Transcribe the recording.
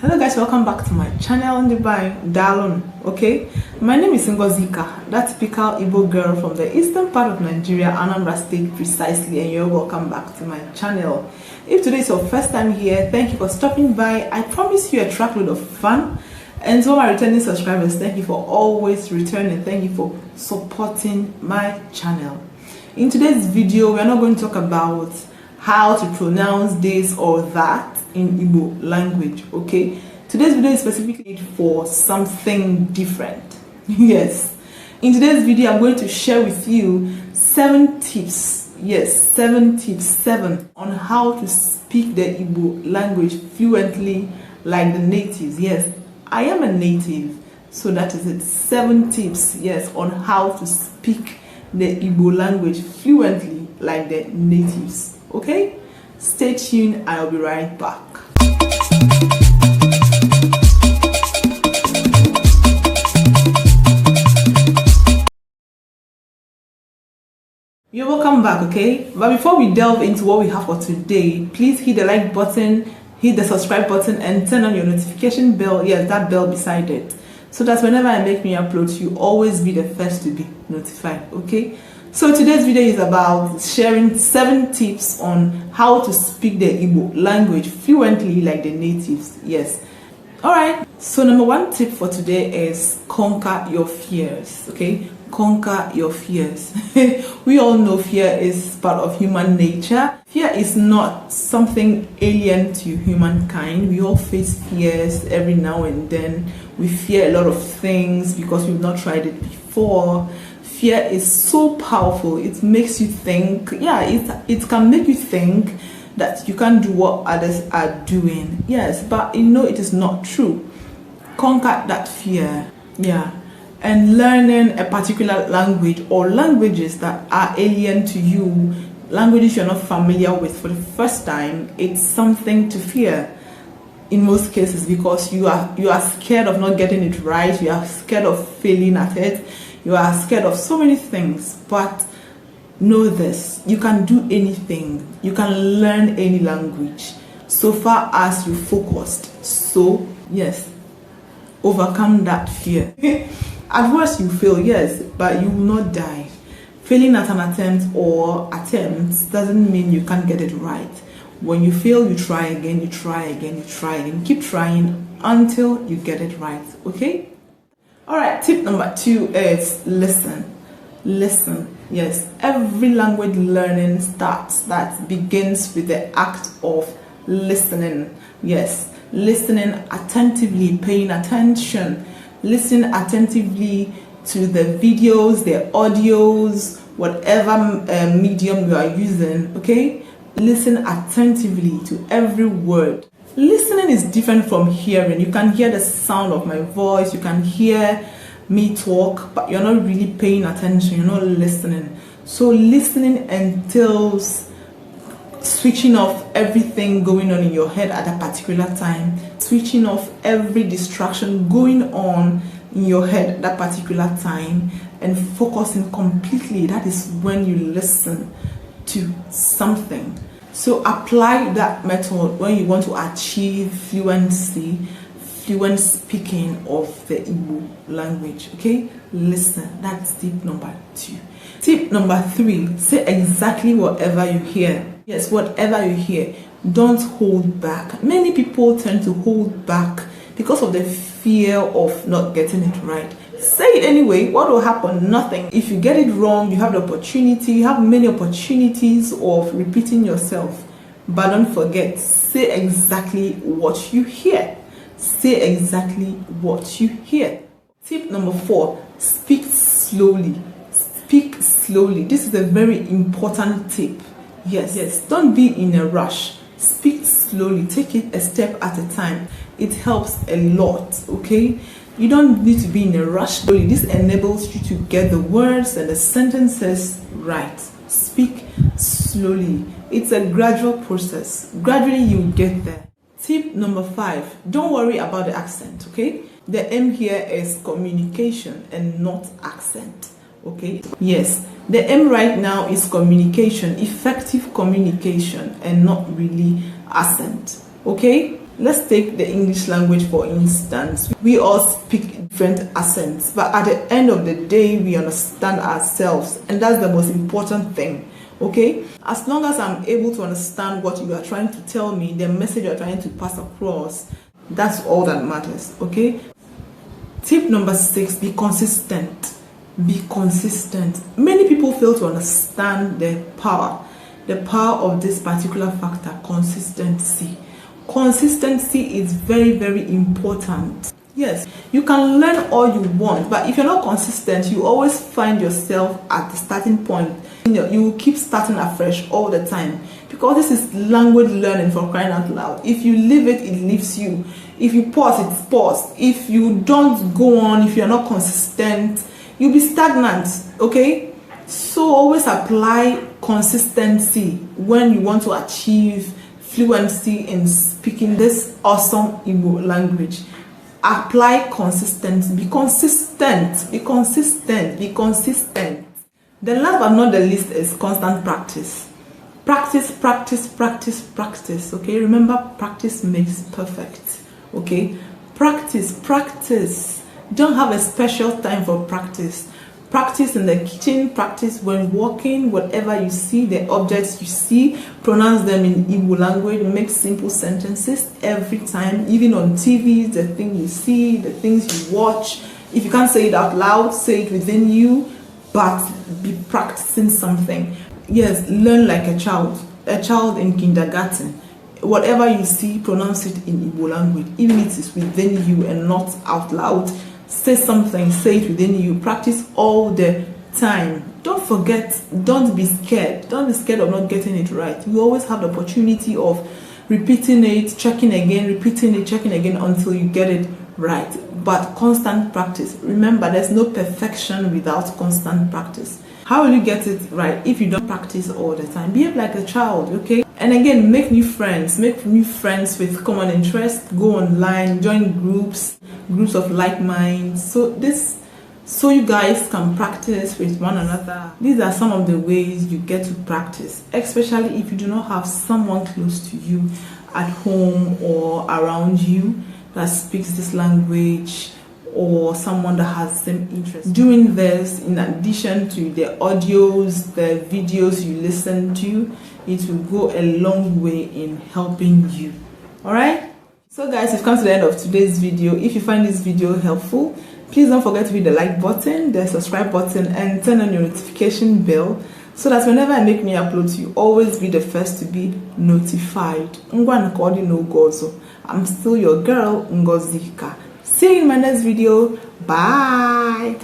Hello guys, welcome back to my channel on the Dalon. Okay, my name is Ngozika, that typical Igbo girl from the eastern part of Nigeria, Anambra State precisely, and you're welcome back to my channel. If today is your first time here, thank you for stopping by. I promise you a truckload of fun. And to all my returning subscribers, thank you for always returning. Thank you for supporting my channel. In today's video, we are not going to talk about how to pronounce this or that in Igbo language. Okay, today's video is specifically for something different. Yes, in today's video I'm going to share with you 7 tips. Yes, 7 tips on how to speak the Igbo language fluently like the natives. Yes, I am a native, so that is it. 7 tips, yes, on how to speak the Igbo language fluently like the natives. Okay, stay tuned, I'll be right back. You're welcome back, okay? But before we delve into what we have for today, please hit the like button, hit the subscribe button, and turn on your notification bell. Yes, that bell beside it, so that whenever I make new uploads, you always be the first to be notified. Okay, so today's video is about sharing 7 tips on how to speak the Igbo language fluently like the natives. Yes, all right. So number 1 tip for today is conquer your fears. Okay, conquer your fears. We all know fear is part of human nature. Fear is not something alien to humankind. We all face fears every now and then. We fear a lot of things because we've not tried it before. Fear is so powerful. It makes you think. Yeah, it can make you think that you can't do what others are doing. Yes, but you know it is not true. Conquer that fear. Yeah. And learning a particular language or languages that are alien to you, languages you're not familiar with for the first time, it's something to fear in most cases, because you are scared of not getting it right, you are scared of failing at it, you are scared of so many things. But know this, you can do anything, you can learn any language so far as you focused. So yes, overcome that fear. At worst you fail, yes, but you will not die. Failing at an attempt or attempts doesn't mean you can't get it right. When you fail, you try again, you try again, you try again. Keep trying until you get it right. Okay? Alright, tip number 2 is listen. Listen. Yes, every language learning begins with the act of listening. Yes, listening attentively, paying attention. Listen attentively to the videos, the audios, whatever medium you are using. Okay, listen attentively to every word. Listening is different from hearing. You can hear the sound of my voice, you can hear me talk, but you're not really paying attention, you're not listening. So listening entails switching off everything going on in your head at a particular time, switching off every distraction going on in your head at that particular time, and focusing completely. That is when you listen to something. So apply that method when you want to achieve fluency, fluent speaking of the Igbo language. Okay, listen. That's tip number 2. Tip number 3, say exactly whatever you hear. Yes, whatever you hear, don't hold back. Many people tend to hold back because of the fear of not getting it right. Say it anyway. What will happen? Nothing. If you get it wrong, you have the opportunity, you have many opportunities of repeating yourself. But don't forget, say exactly what you hear. Say exactly what you hear. Tip number 4, speak slowly. Speak slowly. This is a very important tip. Yes, don't be in a rush. Speak slowly. Take it a step at a time. It helps a lot. Okay, you don't need to be in a rush. This enables you to get the words and the sentences right. Speak slowly. It's a gradual process. Gradually you will get there. Tip number 5, don't worry about the accent. Okay, the aim here is communication and not accent. Okay, yes, the aim right now is communication, effective communication, and not really accent. Okay, Let's take the English language for instance. We all speak different accents, but at the end of the day, we understand ourselves, and that's the most important thing. Okay, as long as I'm able to understand what you are trying to tell me, the message you're trying to pass across, that's all that matters. Okay, tip number 6, be consistent. Be consistent. Many people fail to understand the power of this particular factor, consistency. Consistency is very, very important. Yes, you can learn all you want, but if you're not consistent, you always find yourself at the starting point. You will keep starting afresh all the time, because this is language learning, for crying out loud. If you leave it, it leaves you. If you pause, it's paused. If you don't go on, if you're not consistent, you'll be stagnant. Okay, so always apply consistency when you want to achieve fluency in speaking this awesome Igbo language. Apply consistency. Be consistent. Be consistent. Be consistent. The last but not the least is constant practice. Practice, practice, practice, practice. Okay, remember, practice makes perfect. Okay, practice, practice. Don't have a special time for practice. Practice in the kitchen, practice when walking, whatever you see, the objects you see, pronounce them in Igbo language, make simple sentences every time, even on TV, the thing you see, the things you watch. If you can't say it out loud, say it within you, but be practicing something. Yes, learn like a child in kindergarten. Whatever you see, pronounce it in Igbo language, even if it is within you and not out loud. Say something, say it within you. Practice all the time. Don't forget, don't be scared. Don't be scared of not getting it right. You always have the opportunity of repeating it, checking again, repeating it, checking again until you get it right. But constant practice. Remember, there's no perfection without constant practice. How will you get it right if you don't practice all the time? Behave like a child, okay? And again, make new friends. Make new friends with common interests. Go online, join groups of like minds. So you guys can practice with one another. These are some of the ways you get to practice, especially if you do not have someone close to you at home or around you that speaks this language, or someone that has the same interest. Doing this in addition to the audios, the videos you listen to, it will go a long way in helping you. Alright? So guys, we've come to the end of today's video. If you find this video helpful, please don't forget to hit the like button, the subscribe button, and turn on your notification bell so that whenever I make new uploads, you always be the first to be notified. I'm still your girl, Ngozika. See you in my next video. Bye.